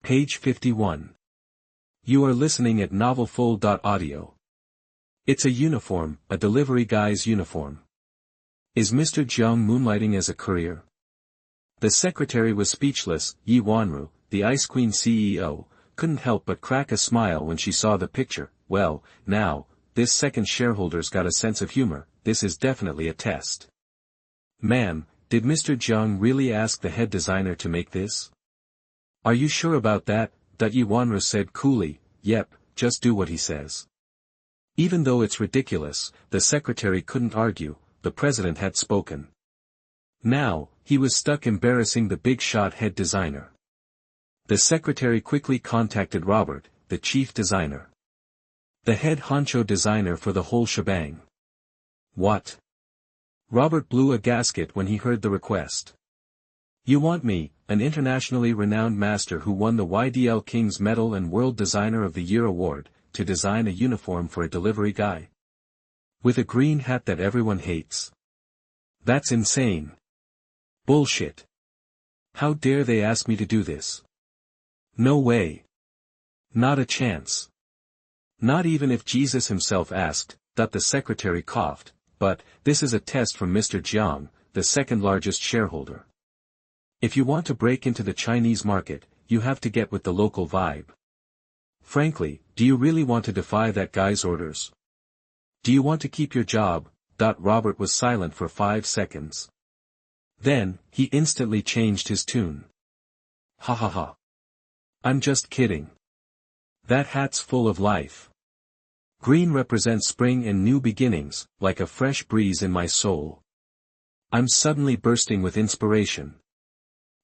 Page 51. You are listening at novelfull.audio. It's a uniform, a delivery guy's uniform. Is Mr. Jiang moonlighting as a courier? The secretary was speechless. Yi Wanru, the Ice Queen CEO, couldn't help but crack a smile when she saw the picture. Well, now, this second shareholder's got a sense of humor. This is definitely a test. Ma'am, did Mr. Jiang really ask the head designer to make this? Are you sure about that? Yi Wanru said coolly. Yep, just do what he says. Even though it's ridiculous, the secretary couldn't argue. The president had spoken. Now, he was stuck embarrassing the big-shot head designer. The secretary quickly contacted Robert, the chief designer. The head honcho designer for the whole shebang. What? Robert blew a gasket when he heard the request. You want me, an internationally renowned master who won the YDL King's Medal and World Designer of the Year award, to design a uniform for a delivery guy? With a green hat that everyone hates. That's insane. Bullshit. How dare they ask me to do this? No way. Not a chance. Not even if Jesus himself asked. The secretary coughed. But, this is a test from Mr. Jiang, the second largest shareholder. If you want to break into the Chinese market, you have to get with the local vibe. Frankly, do you really want to defy that guy's orders? Do you want to keep your job? Robert was silent for 5 seconds. Then, he instantly changed his tune. Ha ha ha. I'm just kidding. That hat's full of life. Green represents spring and new beginnings, like a fresh breeze in my soul. I'm suddenly bursting with inspiration.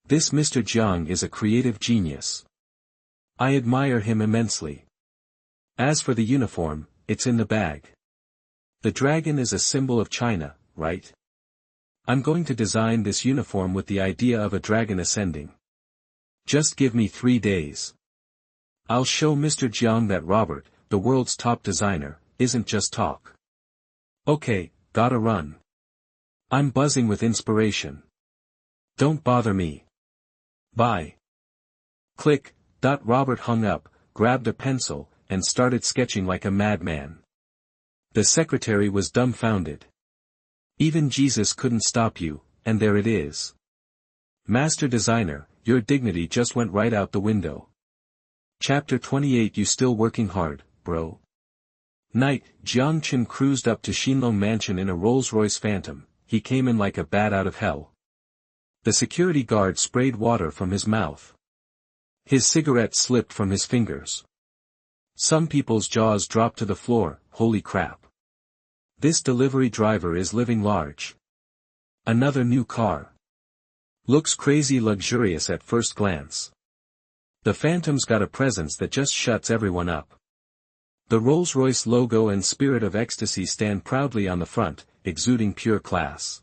This Mr. Jiang is a creative genius. I admire him immensely. As for the uniform, it's in the bag. The dragon is a symbol of China, right? I'm going to design this uniform with the idea of a dragon ascending. Just give me 3 days. I'll show Mr. Jiang that Robert, the world's top designer, isn't just talk. Okay, gotta run. I'm buzzing with inspiration. Don't bother me. Bye. Click. Robert hung up, grabbed a pencil, and started sketching like a madman. The secretary was dumbfounded. Even Jesus couldn't stop you, and there it is. Master designer, your dignity just went right out the window. Chapter 28. You still working hard, bro? Night. Jiang Chen cruised up to Xinlong Mansion in a Rolls-Royce Phantom. He came in like a bat out of hell. The security guard sprayed water from his mouth. His cigarette slipped from his fingers. Some people's jaws dropped to the floor. Holy crap. This delivery driver is living large. Another new car. Looks crazy luxurious at first glance. The Phantom's got a presence that just shuts everyone up. The Rolls-Royce logo and spirit of ecstasy stand proudly on the front, exuding pure class.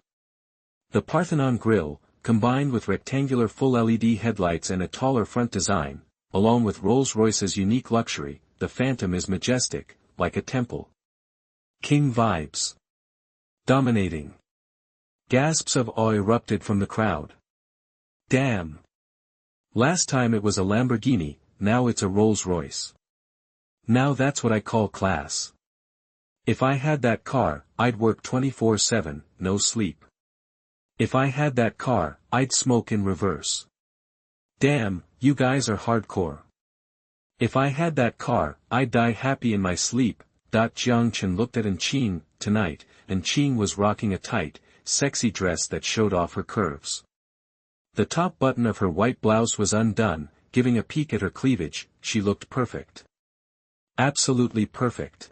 The Parthenon grille, combined with rectangular full LED headlights and a taller front design, along with Rolls-Royce's unique luxury, the Phantom is majestic, like a temple. King vibes. Dominating. Gasps of awe erupted from the crowd. Damn. Last time it was a Lamborghini, now it's a Rolls-Royce. Now that's what I call class. If I had that car, I'd work 24/7, no sleep. If I had that car, I'd smoke in reverse. Damn, you guys are hardcore. If I had that car, I'd die happy in my sleep. Jiang Chen looked at Chen tonight, and Chen was rocking a tight, sexy dress that showed off her curves. The top button of her white blouse was undone, giving a peek at her cleavage. She looked perfect. Absolutely perfect.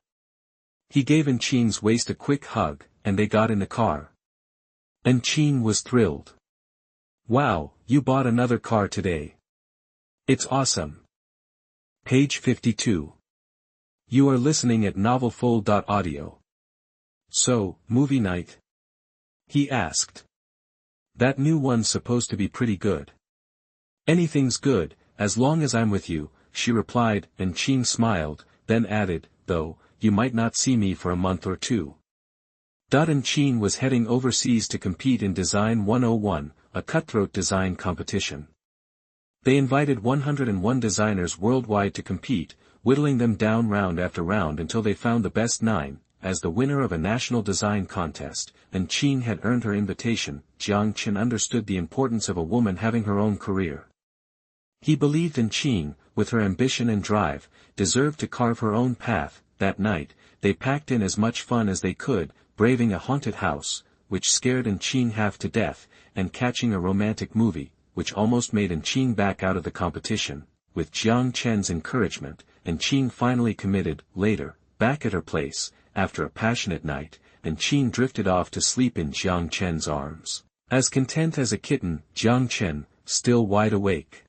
He gave Chen's waist a quick hug, and they got in the car. Chen was thrilled. Wow, you bought another car today. It's awesome. Page 52. You are listening at novelfull.audio. So, movie night? He asked. That new one's supposed to be pretty good. Anything's good, as long as I'm with you, she replied, and Chen smiled, then added, though, you might not see me for a month or 2. Chen was heading overseas to compete in Design 101, a cutthroat design competition. They invited 101 designers worldwide to compete, whittling them down round after round until they found the best 9. As the winner of a national design contest, and Chen had earned her invitation. Jiang Chen understood the importance of a woman having her own career. He believed in Chen, with her ambition and drive, deserved to carve her own path. That night, they packed in as much fun as they could, braving a haunted house, which scared Chen half to death, and catching a romantic movie, which almost made Chen back out of the competition. With Jiang Chen's encouragement, Chen finally committed. Later, back at her place, after a passionate night, Chen drifted off to sleep in Jiang Chen's arms. As content as a kitten, Jiang Chen, still wide awake,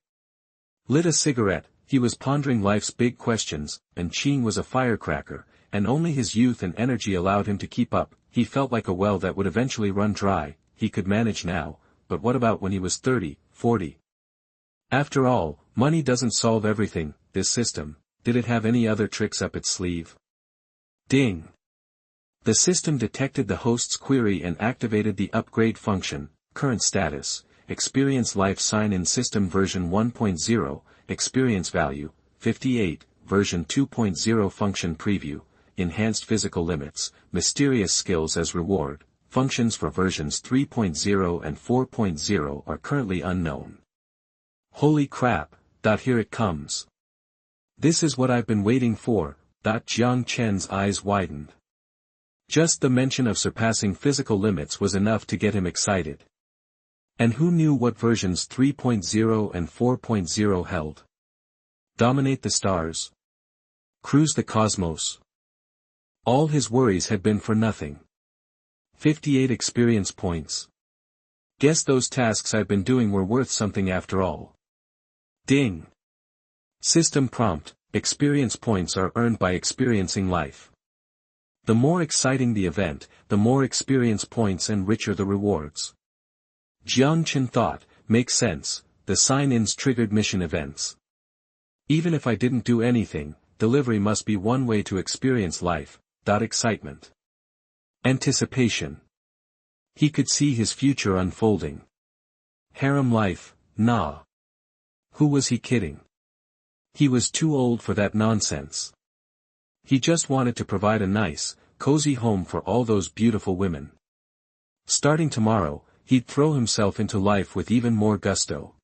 lit a cigarette. He was pondering life's big questions, and Chen was a firecracker, and only his youth and energy allowed him to keep up. He felt like a well that would eventually run dry. He could manage now, but what about when he was 30, 40? After all, money doesn't solve everything. This system, did it have any other tricks up its sleeve? Ding! The system detected the host's query and activated the upgrade function. Current status: Experience Life Sign-in System version 1.0, Experience Value, 58, version 2.0 Function Preview, Enhanced Physical Limits, Mysterious Skills as Reward. Functions for versions 3.0 and 4.0 are currently unknown. Holy crap, here it comes. This is what I've been waiting for. Jiang Chen's eyes widened. Just the mention of surpassing physical limits was enough to get him excited. And who knew what versions 3.0 and 4.0 held? Dominate the stars? Cruise the cosmos? All his worries had been for nothing. 58 experience points. Guess those tasks I've been doing were worth something after all. Ding! System prompt: Experience points are earned by experiencing life. The more exciting the event, the more experience points and richer the rewards. Jiang Chen thought, makes sense, the sign-ins triggered mission events. Even if I didn't do anything, delivery must be one way to experience life. Excitement. Anticipation. He could see his future unfolding. Harem life, nah. Who was he kidding? He was too old for that nonsense. He just wanted to provide a nice, cozy home for all those beautiful women. Starting tomorrow, he'd throw himself into life with even more gusto.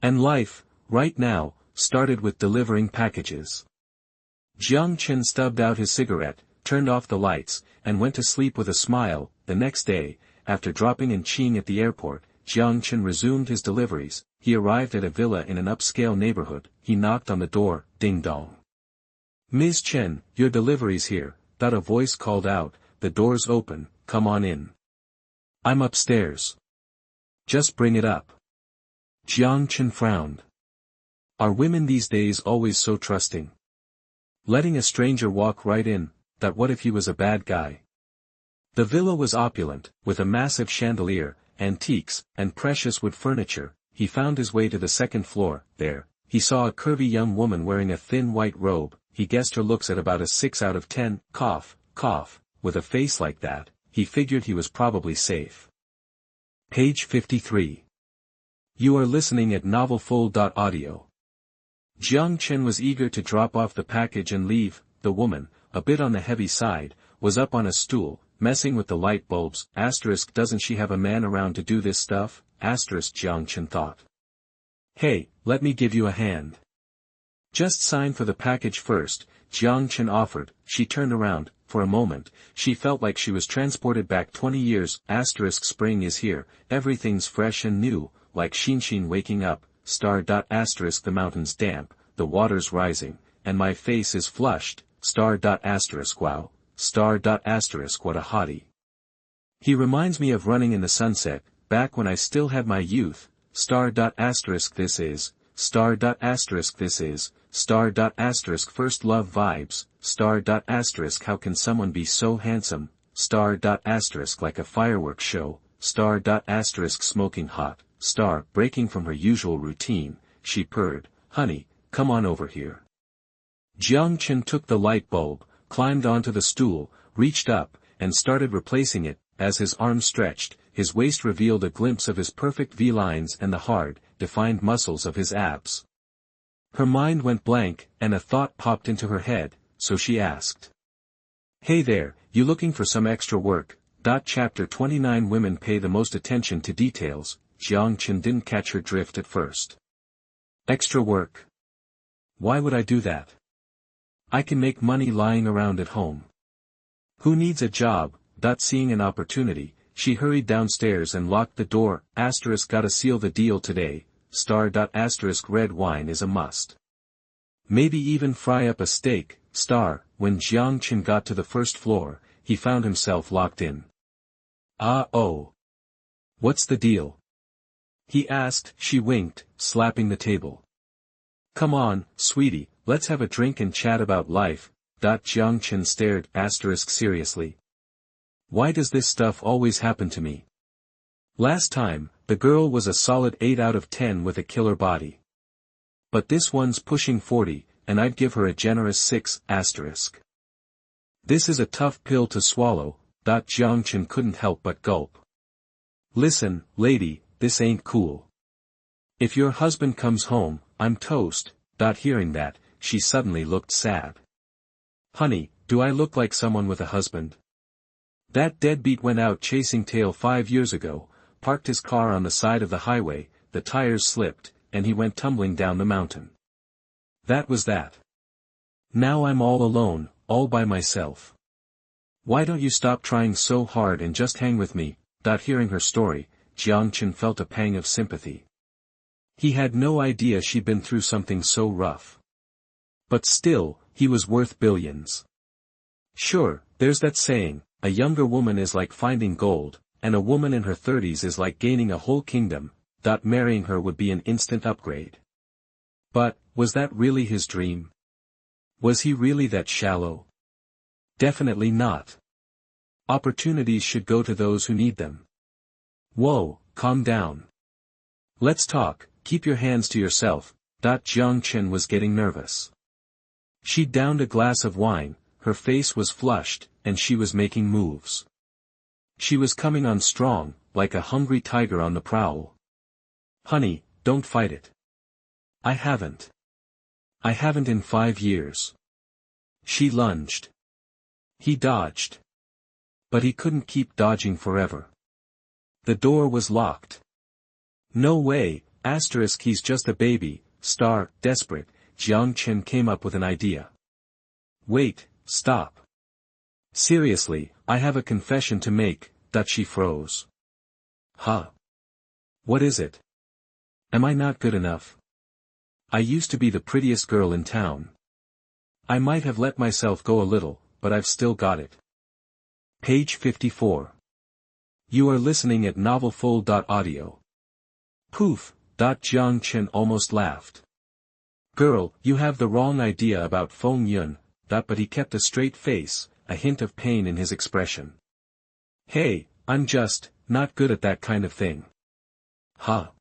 And life, right now, started with delivering packages. Jiang Chen stubbed out his cigarette, turned off the lights, and went to sleep with a smile. The next day, after dropping Chen at the airport, Jiang Chen resumed his deliveries. He arrived at a villa in an upscale neighborhood. He knocked on the door. Ding dong. Ms. Chen, your delivery's here. A voice called out. The door's open, come on in. I'm upstairs. Just bring it up. Jiang Chen frowned. Are women these days always so trusting? Letting a stranger walk right in, what if he was a bad guy? The villa was opulent, with a massive chandelier, antiques, and precious wood furniture. He found his way to the second floor. There, he saw a curvy young woman wearing a thin white robe. He guessed her looks at about a 6 out of 10, cough, cough. With a face like that, he figured he was probably safe. Page 53. You are listening at novelfull.audio. Jiang Chen was eager to drop off the package and leave. The woman, a bit on the heavy side, was up on a stool, messing with the light bulbs. Doesn't she have a man around to do this stuff? Jiang Chen thought. Hey, let me give you a hand. Just sign for the package first, Jiang Chen offered. She turned around. For a moment, she felt like she was transported back 20 years. Spring is here, everything's fresh and new, like Shinshin waking up. The mountain's damp, the water's rising, and my face is flushed. Wow. What a hottie. He reminds me of running in the sunset, back when I still had my youth. This is. First love vibes. How can someone be so handsome? Like a fireworks show. Smoking hot. Breaking from her usual routine, she purred, honey, come on over here. Jiang Chen took the light bulb, climbed onto the stool, reached up, and started replacing it. As his arms stretched, his waist revealed a glimpse of his perfect V-lines and the hard, defined muscles of his abs. Her mind went blank, and a thought popped into her head, so she asked. Hey there, you looking for some extra work? Chapter 29 Women pay the most attention to details. Jiang Chen didn't catch her drift at first. Extra work? Why would I do that? I can make money lying around at home. Who needs a job? Seeing an opportunity, she hurried downstairs and locked the door. Gotta seal the deal today. Red wine is a must. Maybe even fry up a steak. When Jiang Chen got to the first floor, he found himself locked in. Oh. What's the deal? He asked. She winked, slapping the table. Come on, sweetie, let's have a drink and chat about life. Jiang Chen stared. Seriously. Why does this stuff always happen to me? Last time, the girl was a solid 8 out of 10 with a killer body. But this one's pushing 40, and I'd give her a generous 6. This is a tough pill to swallow. Jiang Chen couldn't help but gulp. Listen, lady, this ain't cool. If your husband comes home, I'm toast. Hearing that, she suddenly looked sad. Honey, do I look like someone with a husband? That deadbeat went out chasing tail 5 years ago, parked his car on the side of the highway, the tires slipped, and he went tumbling down the mountain. That was that. Now I'm all alone, all by myself. Why don't you stop trying so hard and just hang with me? Hearing her story, Jiang Chen felt a pang of sympathy. He had no idea she'd been through something so rough. But still, he was worth billions. Sure, there's that saying, a younger woman is like finding gold, and a woman in her 30s is like gaining a whole kingdom. Marrying her would be an instant upgrade. But, was that really his dream? Was he really that shallow? Definitely not. Opportunities should go to those who need them. Whoa, calm down. Let's talk, keep your hands to yourself. Jiang Chen was getting nervous. She downed a glass of wine, her face was flushed, and she was making moves. She was coming on strong, like a hungry tiger on the prowl. Honey, don't fight it. I haven't. I haven't in 5 years. She lunged. He dodged. But he couldn't keep dodging forever. The door was locked. No way, he's just a baby. Desperate, Jiang Chen came up with an idea. Wait, stop. Seriously, I have a confession to make. She froze. Huh? What is it? Am I not good enough? I used to be the prettiest girl in town. I might have let myself go a little, but I've still got it. Page 54. You are listening at novelfull.audio. Poof, Jiang Chen almost laughed. Girl, you have the wrong idea about Feng Yun, but he kept a straight face, a hint of pain in his expression. Hey, I'm just, not good at that kind of thing. Huh?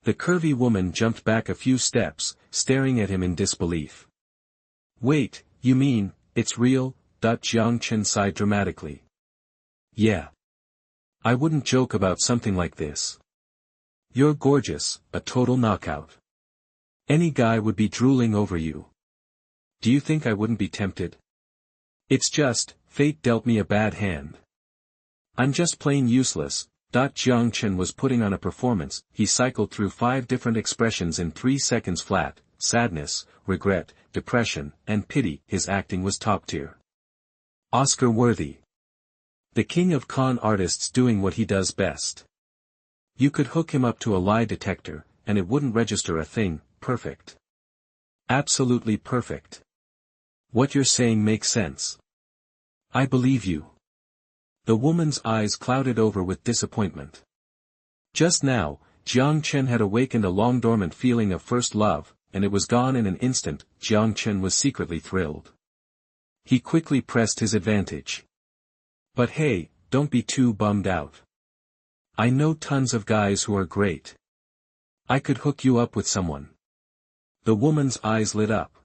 The curvy woman jumped back a few steps, staring at him in disbelief. Wait, you mean, it's real? Jiang Chen sighed dramatically. Yeah. I wouldn't joke about something like this. You're gorgeous, a total knockout. Any guy would be drooling over you. Do you think I wouldn't be tempted? It's just, fate dealt me a bad hand. I'm just plain useless. Jiang Chen was putting on a performance. He cycled through 5 different expressions in 3 seconds flat: sadness, regret, depression, and pity. His acting was top tier. Oscar-worthy. The king of con artists doing what he does best. You could hook him up to a lie detector, and it wouldn't register a thing. Perfect. Absolutely perfect. What you're saying makes sense. I believe you. The woman's eyes clouded over with disappointment. Just now, Jiang Chen had awakened a long-dormant feeling of first love, and it was gone in an instant. Jiang Chen was secretly thrilled. He quickly pressed his advantage. But hey, don't be too bummed out. I know tons of guys who are great. I could hook you up with someone. The woman's eyes lit up.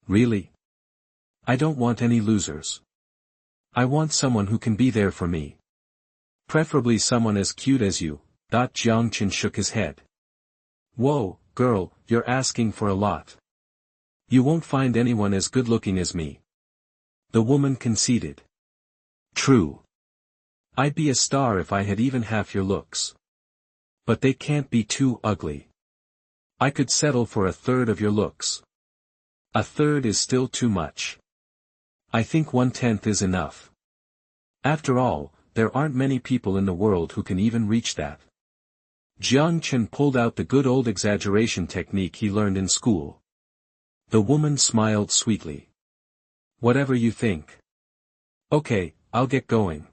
Really? I don't want any losers. I want someone who can be there for me. Preferably someone as cute as you. Jiang Chen shook his head. Whoa, girl, you're asking for a lot. You won't find anyone as good-looking as me. The woman conceded. True. I'd be a star if I had even half your looks. But they can't be too ugly. I could settle for a third of your looks. A third is still too much. I think 1/10 is enough. After all, there aren't many people in the world who can even reach that. Jiang Chen pulled out the good old exaggeration technique he learned in school. The woman smiled sweetly. Whatever you think. Okay, I'll get going.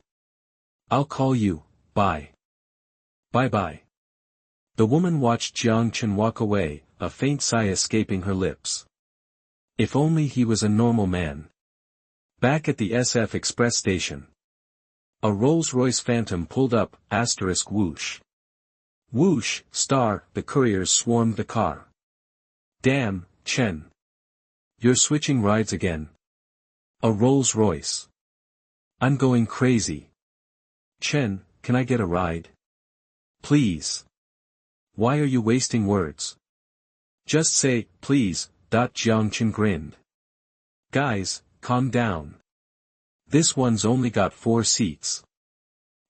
I'll call you, bye. Bye-bye. The woman watched Jiang Chen walk away, a faint sigh escaping her lips. If only he was a normal man. Back at the SF Express station. A Rolls-Royce Phantom pulled up, *whoosh. Whoosh, the couriers swarmed the car. Damn, Chen. You're switching rides again. A Rolls-Royce. I'm going crazy. Chen, can I get a ride? Please. Why are you wasting words? Just say, please, Jiang Chen grinned. Guys, calm down. This one's only got 4 seats.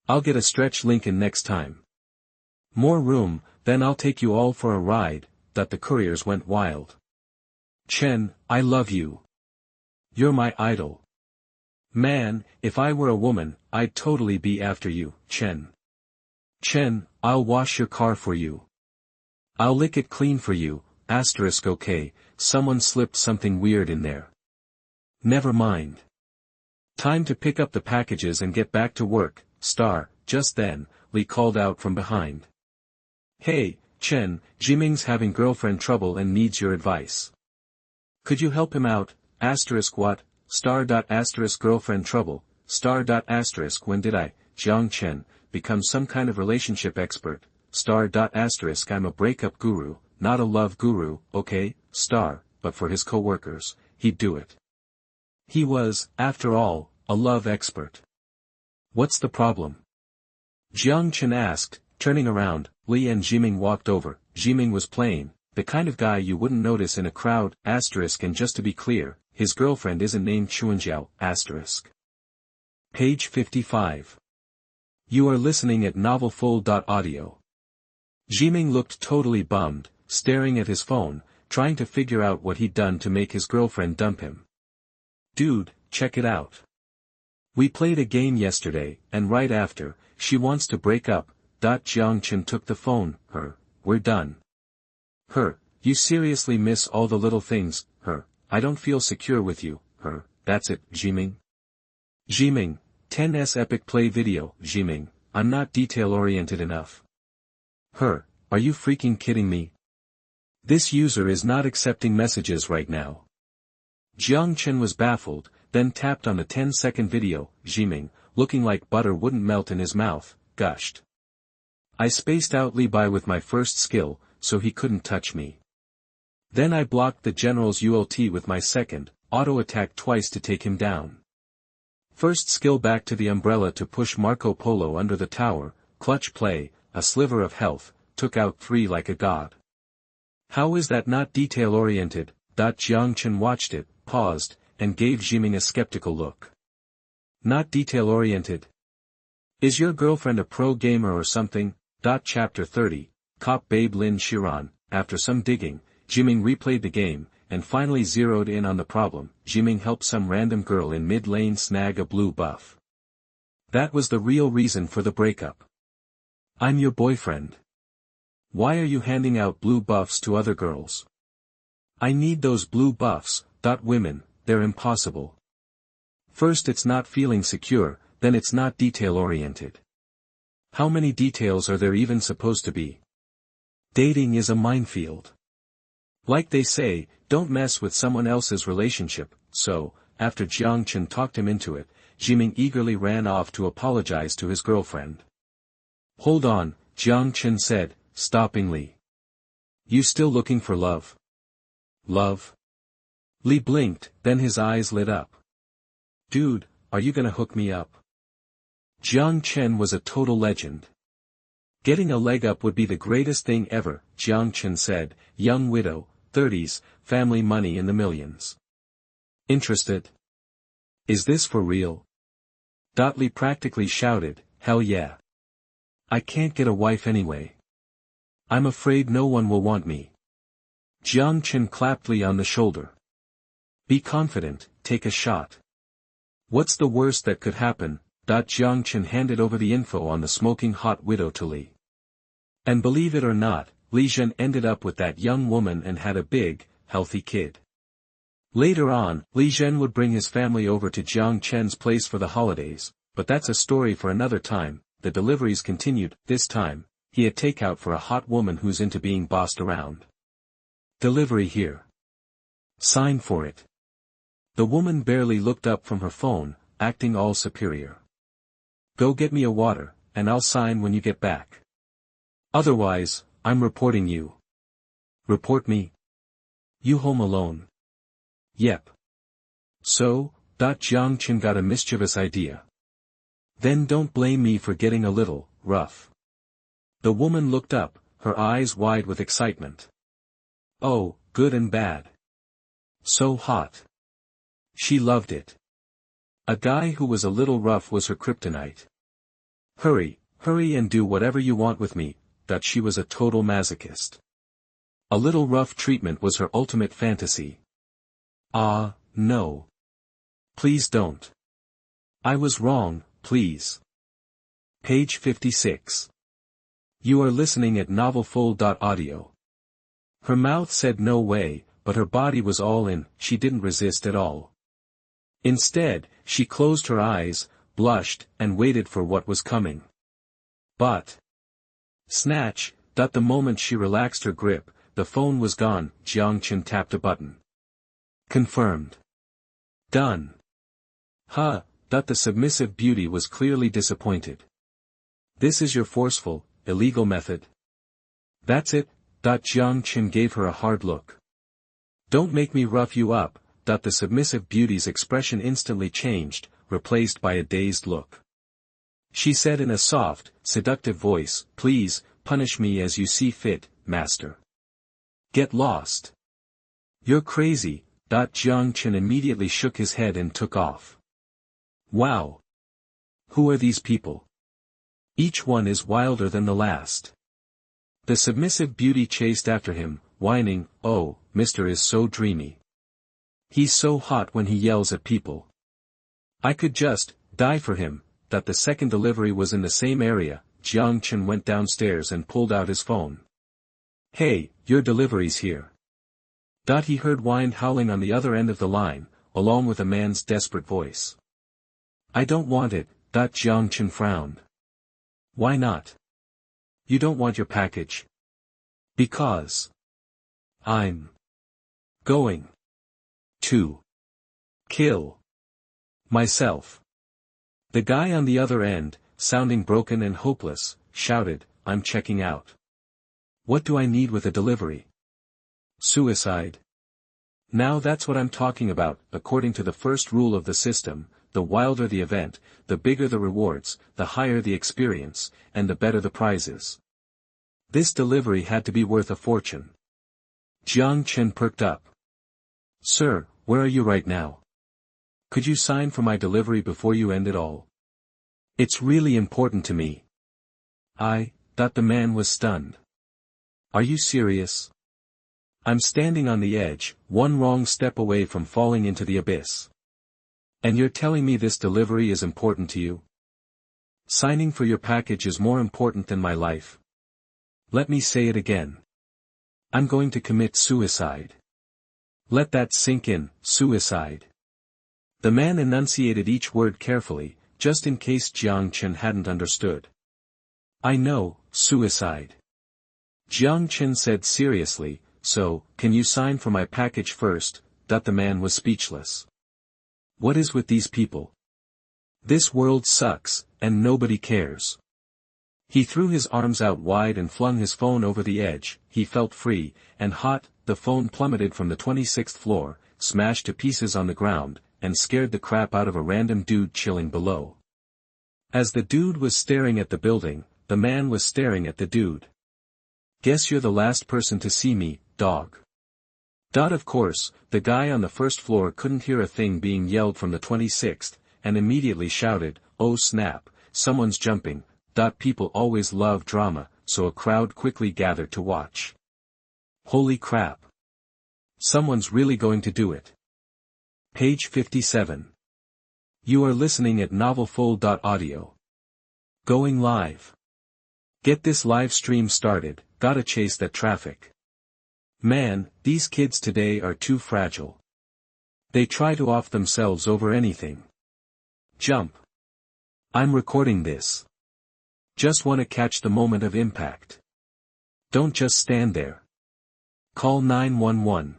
I'll get a stretch Lincoln next time. More room, then I'll take you all for a ride. The couriers went wild. Chen, I love you. You're my idol. Man, if I were a woman, I'd totally be after you, Chen. Chen, I'll wash your car for you. I'll lick it clean for you, okay, someone slipped something weird in there. Never mind. Time to pick up the packages and get back to work, Just then, Li called out from behind. Hey, Chen, Jiming's having girlfriend trouble and needs your advice. Could you help him out, what, girlfriend trouble, when did I, Jiang Chen, become some kind of relationship expert, I'm a breakup guru, not a love guru, okay, but for his co-workers, he'd do it. He was, after all, a love expert. What's the problem? Jiang Chen asked, turning around. Li and Jiming walked over. Jiming was plain, the kind of guy you wouldn't notice in a crowd, and just to be clear, his girlfriend isn't named Chuanjiao, Page 55. You are listening at novelfull.audio. Jiming looked totally bummed, staring at his phone, trying to figure out what he'd done to make his girlfriend dump him. Dude, check it out. We played a game yesterday, and right after, she wants to break up. Jiang Chen took the phone. We're done. You seriously miss all the little things. I don't feel secure with you. That's it, Jiming. Jiming, 10s epic play video. Jiming, I'm not detail-oriented enough. Are you freaking kidding me? This user is not accepting messages right now. Jiang Chen was baffled, then tapped on the 10-second video. Jiming, looking like butter wouldn't melt in his mouth, gushed. I spaced out Li Bai with my first skill, so he couldn't touch me. Then I blocked the general's ult with my second, auto-attack twice to take him down. First skill back to the umbrella to push Marco Polo under the tower, clutch play, a sliver of health, took out 3 like a god. How is that not detail-oriented? Jiang Chen watched it, paused, and gave Jiming a skeptical look. Not detail-oriented? Is your girlfriend a pro gamer or something? Chapter 30, Cop Babe Lin Shiran. After some digging, Jiming replayed the game, and finally zeroed in on the problem. Jiming helped some random girl in mid-lane snag a blue buff. That was the real reason for the breakup. I'm your boyfriend. Why are you handing out blue buffs to other girls? I need those blue buffs. Women, they're impossible. First it's not feeling secure, then it's not detail-oriented. How many details are there even supposed to be? Dating is a minefield. Like they say, don't mess with someone else's relationship, so, after Jiang Chen talked him into it, Jiming eagerly ran off to apologize to his girlfriend. Hold on, Jiang Chen said, stopping Li. You still looking for love? Love? Li blinked, then his eyes lit up. Dude, are you gonna hook me up? Jiang Chen was a total legend. Getting a leg up would be the greatest thing ever, Jiang Chen said, young widow, 30s, family money in the millions. Interested? Is this for real? Li practically shouted, hell yeah. I can't get a wife anyway. I'm afraid no one will want me. Jiang Chen clapped Li on the shoulder. Be confident, take a shot. What's the worst that could happen? Jiang Chen handed over the info on the smoking hot widow to Li. And believe it or not, Li Zhen ended up with that young woman and had a big, healthy kid. Later on, Li Zhen would bring his family over to Jiang Chen's place for the holidays, but that's a story for another time. The deliveries continued. This time, he had takeout for a hot woman who's into being bossed around. Delivery here. Sign for it. The woman barely looked up from her phone, acting all superior. Go get me a water, and I'll sign when you get back. Otherwise, I'm reporting you. Report me? You home alone? Yep. So, Jiang Chen got a mischievous idea. Then don't blame me for getting a little rough. The woman looked up, her eyes wide with excitement. Oh, good and bad. So hot. She loved it. A guy who was a little rough was her kryptonite. Hurry and do whatever you want with me. She was a total masochist. A little rough treatment was her ultimate fantasy. Ah, no. Please don't. I was wrong, please. Page 56. You are listening at novelfull.audio. Her mouth said no way, but her body was all in. She didn't resist at all. Instead, she closed her eyes, blushed, and waited for what was coming. But snatch, the moment she relaxed her grip, the phone was gone. Jiang Chen tapped a button. Confirmed. Done. The submissive beauty was clearly disappointed. This is your forceful, illegal method? That's it. Jiang Chen gave her a hard look. Don't make me rough you up. The submissive beauty's expression instantly changed, replaced by a dazed look. She said in a soft, seductive voice, please, punish me as you see fit, master. Get lost. You're crazy. Jiang Chen immediately shook his head and took off. Wow. Who are these people? Each one is wilder than the last. The submissive beauty chased after him, whining, oh, Mr. is so dreamy. He's so hot when he yells at people. I could just die for him. The second delivery was in the same area. Jiang Chen went downstairs and pulled out his phone. Hey, your delivery's here. He heard wind howling on the other end of the line, along with a man's desperate voice. I don't want it. Jiang Chen frowned. Why not? You don't want your package? Because I'm going to kill myself. The guy on the other end, sounding broken and hopeless, shouted, I'm checking out. What do I need with a delivery? Suicide. Now that's what I'm talking about. According to the first rule of the system, the wilder the event, the bigger the rewards, the higher the experience, and the better the prizes. This delivery had to be worth a fortune. Jiang Chen perked up. Sir, where are you right now? Could you sign for my delivery before you end it all? It's really important to me. The man was stunned. Are you serious? I'm standing on the edge, one wrong step away from falling into the abyss. And you're telling me this delivery is important to you? Signing for your package is more important than my life. Let me say it again. I'm going to commit suicide. Let that sink in, suicide. The man enunciated each word carefully, just in case Jiang Chen hadn't understood. I know, suicide. Jiang Chen said seriously, so, can you sign for my package first? The man was speechless. What is with these people? This world sucks, and nobody cares. He threw his arms out wide and flung his phone over the edge. He felt free, and hot. The phone plummeted from the 26th floor, smashed to pieces on the ground, and scared the crap out of a random dude chilling below. As the dude was staring at the building, the man was staring at the dude. Guess you're the last person to see me, dog. Of course, the guy on the first floor couldn't hear a thing being yelled from the 26th, and immediately shouted, "Oh snap, someone's jumping." People always love drama, so a crowd quickly gathered to watch. Holy crap. Someone's really going to do it. Page 57. You are listening at novelfull.audio. Going live. Get this live stream started, gotta chase that traffic. Man, these kids today are too fragile. They try to off themselves over anything. Jump. I'm recording this. Just wanna catch the moment of impact. Don't just stand there. Call 911.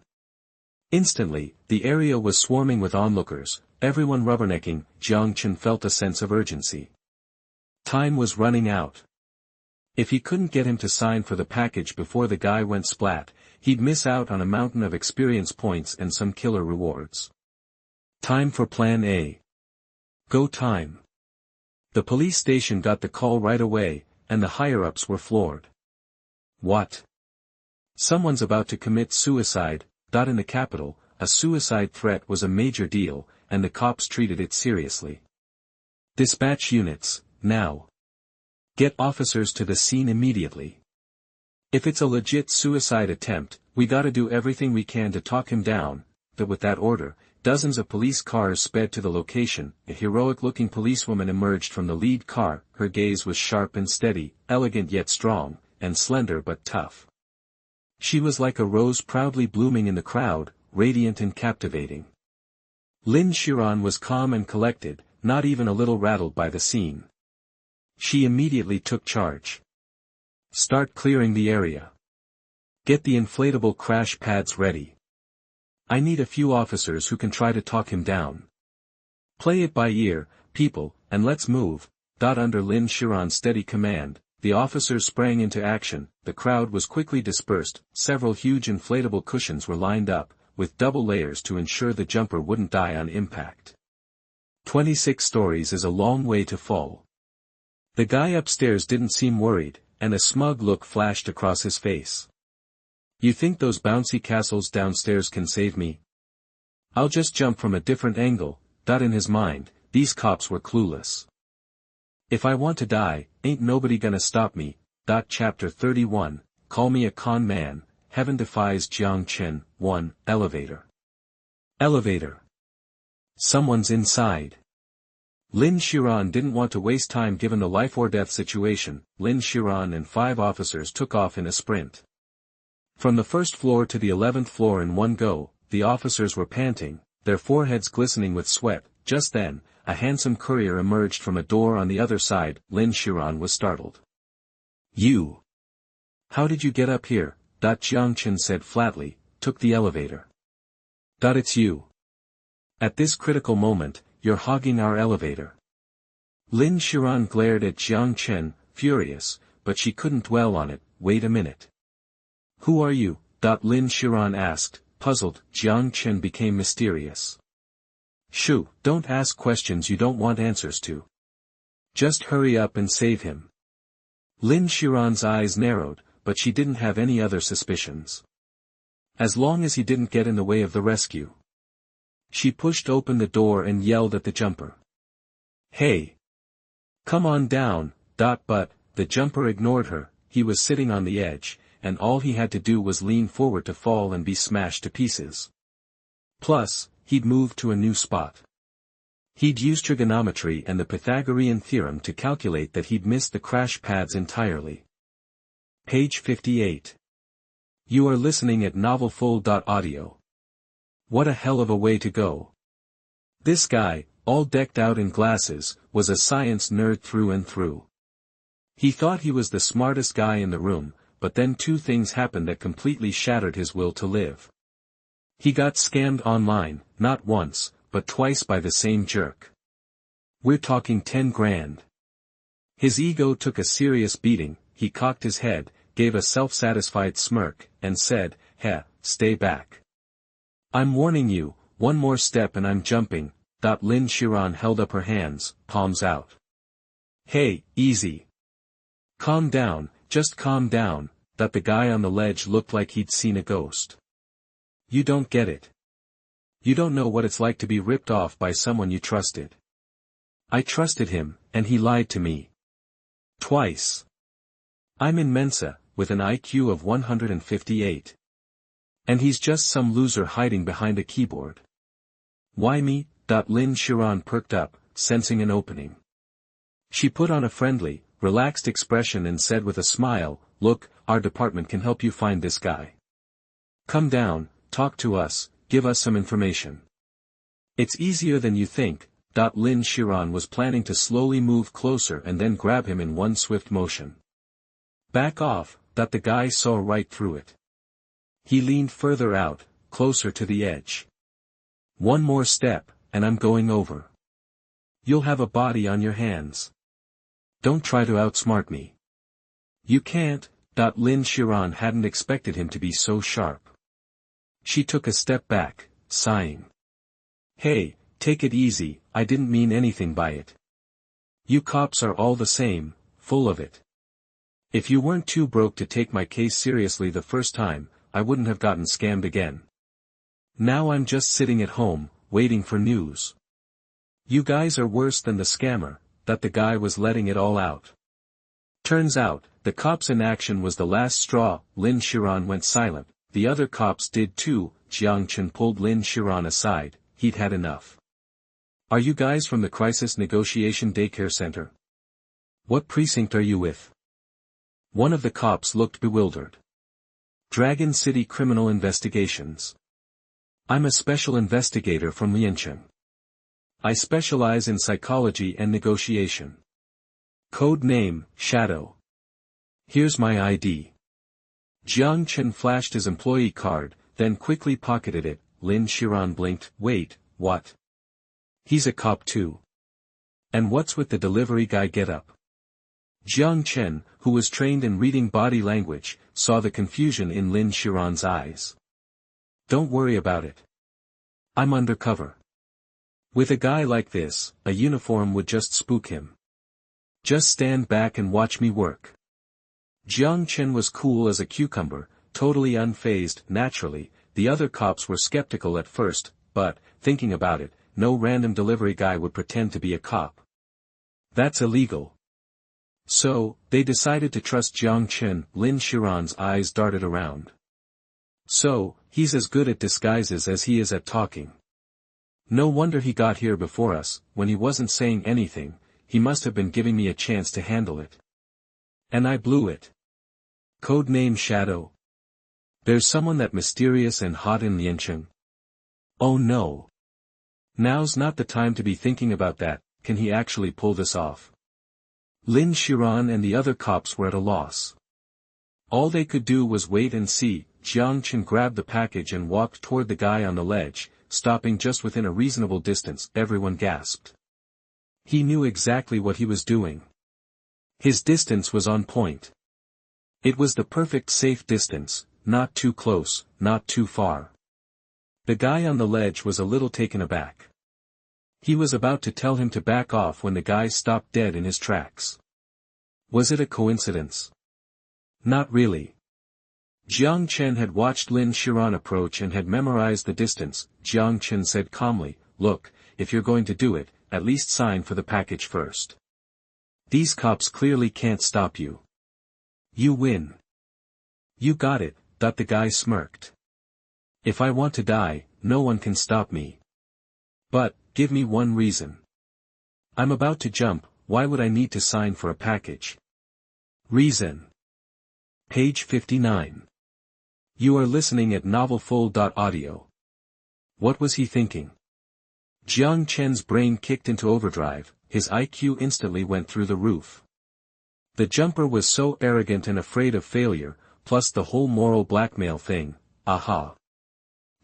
Instantly, the area was swarming with onlookers, everyone rubbernecking. Jiang Chen felt a sense of urgency. Time was running out. If he couldn't get him to sign for the package before the guy went splat, he'd miss out on a mountain of experience points and some killer rewards. Time for Plan A. Go time. The police station got the call right away, and the higher-ups were floored. What? Someone's about to commit suicide. In the capital, a suicide threat was a major deal, and the cops treated it seriously. Dispatch units, now. Get officers to the scene immediately. If it's a legit suicide attempt, we gotta do everything we can to talk him down. With that order, dozens of police cars sped to the location. A heroic-looking policewoman emerged from the lead car. Her gaze was sharp and steady, elegant yet strong, and slender but tough. She was like a rose proudly blooming in the crowd, radiant and captivating. Lin Xiran was calm and collected, not even a little rattled by the scene. She immediately took charge. Start clearing the area. Get the inflatable crash pads ready. I need a few officers who can try to talk him down. Play it by ear, people, and let's move. Under Lin Xiran's steady command, the officers sprang into action. The crowd was quickly dispersed. Several huge inflatable cushions were lined up, with double layers to ensure the jumper wouldn't die on impact. 26 stories is a long way to fall. The guy upstairs didn't seem worried, and a smug look flashed across his face. You think those bouncy castles downstairs can save me? I'll just jump from a different angle. In his mind, these cops were clueless. If I want to die, ain't nobody gonna stop me. Chapter 31, Call Me a Con Man, Heaven Defies Jiang Chen. 1, Elevator. Elevator. Someone's inside. Lin Xiran didn't want to waste time given the life-or-death situation. Lin Xiran and 5 officers took off in a sprint. From the first floor to the 11th floor in one go, the officers were panting, their foreheads glistening with sweat. Just then, a handsome courier emerged from a door on the other side. Lin Xiran was startled. You. How did you get up here? Jiang Chen said flatly, took the elevator. It's you. At this critical moment, you're hogging our elevator. Lin Xiran glared at Jiang Chen, furious, but she couldn't dwell on it. Wait a minute. Who are you? Lin Xiran asked, puzzled. Jiang Chen became mysterious. Shoo, don't ask questions you don't want answers to. Just hurry up and save him. Lin Xiran's eyes narrowed, but she didn't have any other suspicions. As long as he didn't get in the way of the rescue. She pushed open the door and yelled at the jumper. Hey! Come on down. But the jumper ignored her. He was sitting on the edge, and all he had to do was lean forward to fall and be smashed to pieces. Plus, he'd moved to a new spot. He'd used trigonometry and the Pythagorean theorem to calculate that he'd missed the crash pads entirely. Page 58. You are listening at novelfull.audio. What a hell of a way to go. This guy, all decked out in glasses, was a science nerd through and through. He thought he was the smartest guy in the room, but then 2 things happened that completely shattered his will to live. He got scammed online, not once, but twice by the same jerk. We're talking 10 grand. His ego took a serious beating. He cocked his head, gave a self-satisfied smirk, and said, "Heh, stay back. I'm warning you, one more step and I'm jumping." Lin Xiran held up her hands, palms out. Hey, easy. Calm down, just calm down, that the guy on the ledge looked like he'd seen a ghost. You don't get it. You don't know what it's like to be ripped off by someone you trusted. I trusted him, and he lied to me. Twice. I'm in Mensa, with an IQ of 158. And he's just some loser hiding behind a keyboard. Why me? Lin Shiran perked up, sensing an opening. She put on a friendly, relaxed expression and said with a smile, "Look, our department can help you find this guy. Come down, talk to us, give us some information. It's easier than you think." Lin Shiran was planning to slowly move closer and then grab him in one swift motion. Back off, the guy saw right through it. He leaned further out, closer to the edge. One more step, and I'm going over. You'll have a body on your hands. Don't try to outsmart me. You can't. Lin Shiran hadn't expected him to be so sharp. She took a step back, sighing. Hey, take it easy, I didn't mean anything by it. You cops are all the same, full of it. If you weren't too broke to take my case seriously the first time, I wouldn't have gotten scammed again. Now I'm just sitting at home, waiting for news. You guys are worse than the scammer. The guy was letting it all out. Turns out, the cops in action was the last straw. Lin Shiran went silent, the other cops did too. Jiang Chen pulled Lin Shiran aside, he'd had enough. Are you guys from the Crisis Negotiation Daycare Center? What precinct are you with? One of the cops looked bewildered. Dragon City Criminal Investigations. I'm a special investigator from Liancheng. I specialize in psychology and negotiation. Code name, Shadow. Here's my ID. Jiang Chen flashed his employee card, then quickly pocketed it. Lin Shiran blinked. Wait, what? He's a cop too. And what's with the delivery guy getup? Jiang Chen, who was trained in reading body language, saw the confusion in Lin Shiran's eyes. Don't worry about it. I'm undercover. With a guy like this, a uniform would just spook him. Just stand back and watch me work. Jiang Chen was cool as a cucumber, totally unfazed. Naturally, the other cops were skeptical at first, but, thinking about it, no random delivery guy would pretend to be a cop. That's illegal. So, they decided to trust Jiang Chen. Lin Shiran's eyes darted around. So, he's as good at disguises as he is at talking. No wonder he got here before us. When he wasn't saying anything, he must have been giving me a chance to handle it. And I blew it. Code name Shadow. There's someone that mysterious and hot in Liancheng. Oh no. Now's not the time to be thinking about that. Can he actually pull this off? Lin Shiran and the other cops were at a loss. All they could do was wait and see. Jiang Chen grabbed the package and walked toward the guy on the ledge, stopping just within a reasonable distance. Everyone gasped. He knew exactly what he was doing. His distance was on point. It was the perfect safe distance, not too close, not too far. The guy on the ledge was a little taken aback. He was about to tell him to back off when the guy stopped dead in his tracks. Was it a coincidence? Not really. Jiang Chen had watched Lin Shiran approach and had memorized the distance. Jiang Chen said calmly, "Look, if you're going to do it, at least sign for the package first. These cops clearly can't stop you. You win." You got it. The guy smirked. If I want to die, no one can stop me. But, give me one reason. I'm about to jump, why would I need to sign for a package? Reason. Page 59. You are listening at novelfull.audio. What was he thinking? Jiang Chen's brain kicked into overdrive, his IQ instantly went through the roof. The jumper was so arrogant and afraid of failure, plus the whole moral blackmail thing. Aha.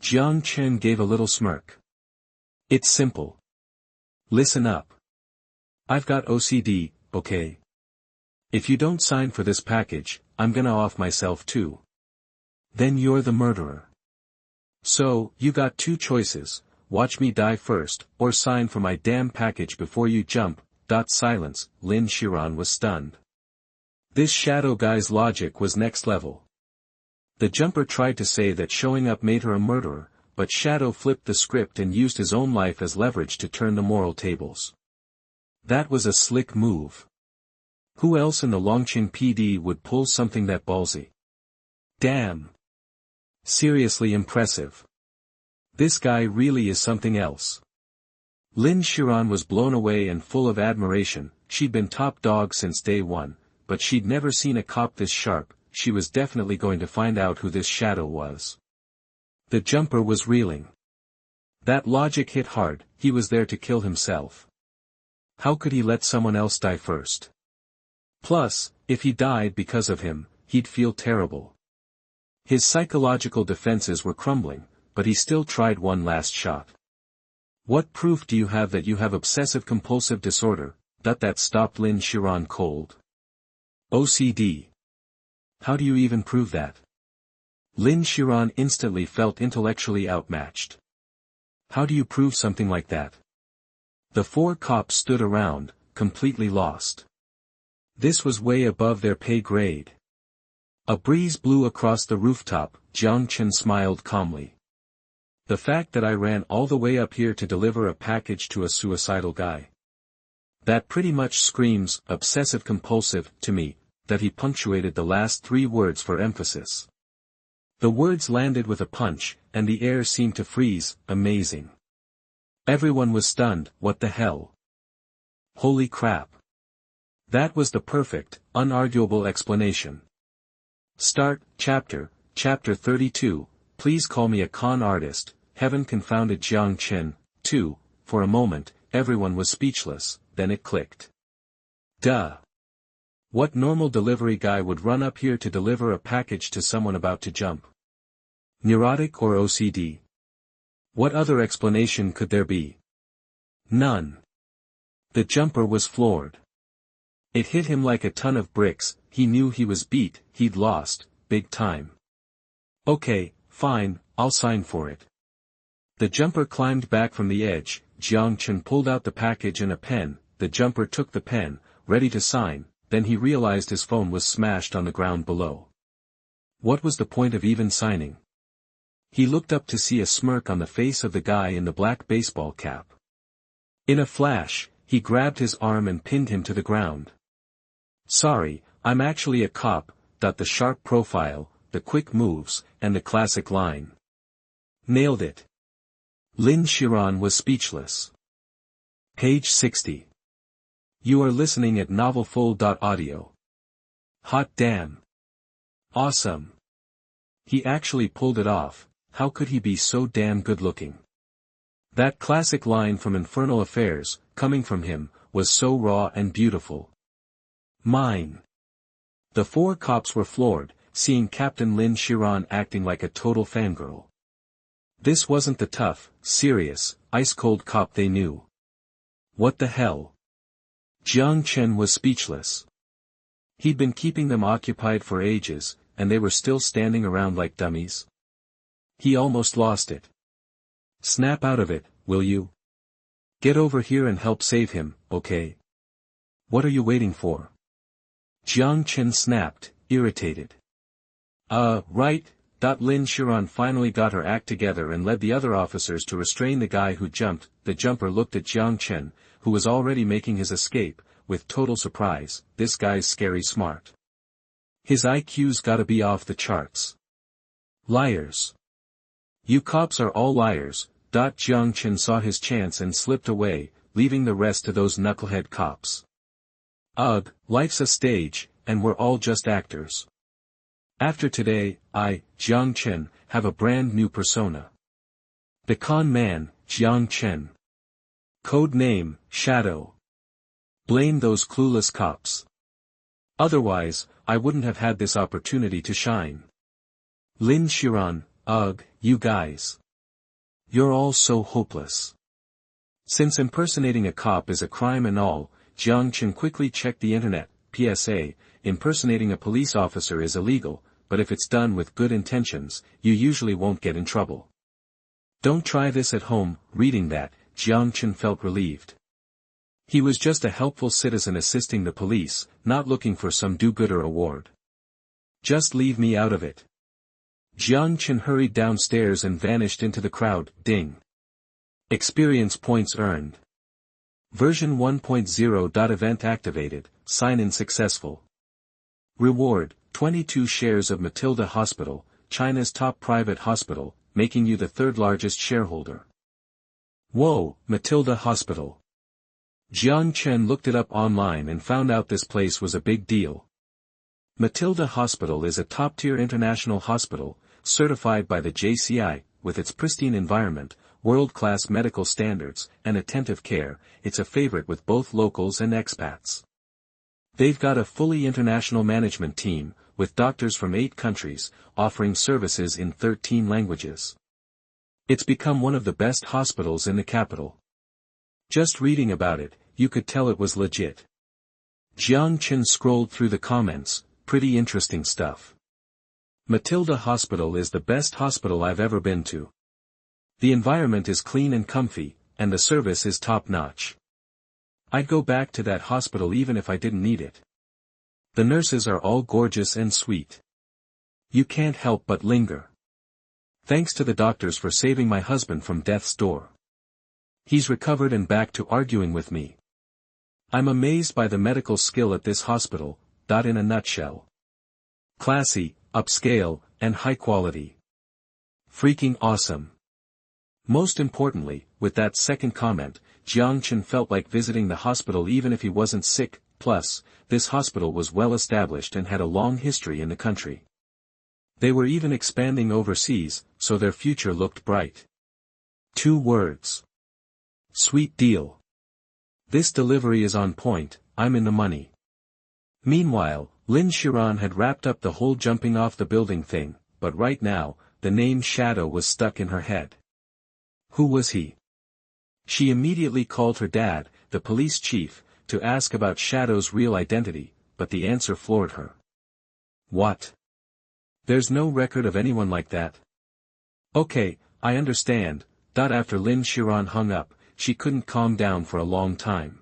Jiang Chen gave a little smirk. It's simple. Listen up. I've got OCD, okay? If you don't sign for this package, I'm gonna off myself too. Then you're the murderer. So, you got two choices, watch me die first, or sign for my damn package before you jump. Silence. Lin Shiran was stunned. This shadow guy's logic was next level. The jumper tried to say that showing up made her a murderer, but Shadow flipped the script and used his own life as leverage to turn the moral tables. That was a slick move. Who else in the Longqing PD would pull something that ballsy? Damn. Seriously impressive. This guy really is something else. Lin Xiran was blown away and full of admiration. She'd been top dog since day one, but she'd never seen a cop this sharp. She was definitely going to find out who this Shadow was. The jumper was reeling. That logic hit hard. He was there to kill himself. How could he let someone else die first? Plus, if he died because of him, he'd feel terrible. His psychological defenses were crumbling, but he still tried one last shot. What proof do you have that you have obsessive-compulsive disorder? That stopped Lin Xiran cold. OCD. How do you even prove that? Lin Xiran instantly felt intellectually outmatched. How do you prove something like that? The four cops stood around, completely lost. This was way above their pay grade. A breeze blew across the rooftop. Jiang Chen smiled calmly. The fact that I ran all the way up here to deliver a package to a suicidal guy. That pretty much screams obsessive-compulsive to me. That he punctuated the last three words for emphasis. The words landed with a punch, and the air seemed to freeze. Amazing. Everyone was stunned. What the hell? Holy crap. That was the perfect, unarguable explanation. Start, Chapter 32, Please call me a con artist. Heaven confounded Jiang Chen, too. For a moment, everyone was speechless, then it clicked. Duh. What normal delivery guy would run up here to deliver a package to someone about to jump? Neurotic or OCD? What other explanation could there be? None. The jumper was floored. It hit him like a ton of bricks. He knew he was beat, he'd lost, big time. Okay, fine, I'll sign for it. The jumper climbed back from the edge. Jiang Chen pulled out the package and a pen. The jumper took the pen, ready to sign. Then he realized his phone was smashed on the ground below. What was the point of even signing? He looked up to see a smirk on the face of the guy in the black baseball cap. In a flash, he grabbed his arm and pinned him to the ground. Sorry, I'm actually a cop. The sharp profile, the quick moves, and the classic line. Nailed it. Lin Xiran was speechless. Page 60. You are listening at novelfull.audio. Hot damn. Awesome. He actually pulled it off. How could he be so damn good looking? That classic line from Infernal Affairs, coming from him, was so raw and beautiful. Mine. The four cops were floored, seeing Captain Lin Xiran acting like a total fangirl. This wasn't the tough, serious, ice-cold cop they knew. What the hell? Jiang Chen was speechless. He'd been keeping them occupied for ages, and they were still standing around like dummies. He almost lost it. Snap out of it, will you? Get over here and help save him, okay? What are you waiting for? Jiang Chen snapped, irritated. Right. Lin Xiran finally got her act together and led the other officers to restrain the guy who jumped. The jumper looked at Jiang Chen, who was already making his escape, with total surprise. This guy's scary smart. His IQ's gotta be off the charts. Liars. You cops are all liars. Jiang Chen saw his chance and slipped away, leaving the rest to those knucklehead cops. Ugh, life's a stage, and we're all just actors. After today, I, Jiang Chen, have a brand new persona. The con man, Jiang Chen. Code name, Shadow. Blame those clueless cops. Otherwise, I wouldn't have had this opportunity to shine. Lin Xiran, ugh, you guys. You're all so hopeless. Since impersonating a cop is a crime and all, Jiang Chen quickly checked the internet. PSA, impersonating a police officer is illegal, but if it's done with good intentions, you usually won't get in trouble. Don't try this at home. Reading that, Jiang Chen felt relieved. He was just a helpful citizen assisting the police, not looking for some do-gooder award. Just leave me out of it. Jiang Chen hurried downstairs and vanished into the crowd. Ding. Experience points earned. Version 1.0. Event activated, sign-in successful. Reward, 22 shares of Matilda Hospital, China's top private hospital, making you the third largest shareholder. Whoa, Matilda Hospital. Jiang Chen looked it up online and found out this place was a big deal. Matilda Hospital is a top-tier international hospital, certified by the JCI, with its pristine environment, world-class medical standards, and attentive care. It's a favorite with both locals and expats. They've got a fully international management team, with doctors from 8 countries, offering services in 13 languages. It's become one of the best hospitals in the capital. Just reading about it, you could tell it was legit. Jiang Chen scrolled through the comments. Pretty interesting stuff. Matilda Hospital is the best hospital I've ever been to. The environment is clean and comfy, and the service is top-notch. I'd go back to that hospital even if I didn't need it. The nurses are all gorgeous and sweet. You can't help but linger. Thanks to the doctors for saving my husband from death's door. He's recovered and back to arguing with me. I'm amazed by the medical skill at this hospital. In a nutshell. Classy, upscale, and high quality. Freaking awesome. Most importantly, with that second comment, Jiang Chen felt like visiting the hospital even if he wasn't sick. Plus, this hospital was well established and had a long history in the country. They were even expanding overseas, so their future looked bright. 2 words. Sweet deal. This delivery is on point, I'm in the money. Meanwhile, Lin Xiran had wrapped up the whole jumping off the building thing, but right now, the name Shadow was stuck in her head. Who was he? She immediately called her dad, the police chief, to ask about Shadow's real identity, but the answer floored her. What? There's no record of anyone like that. Okay, I understand. After Lin Xiran hung up, she couldn't calm down for a long time.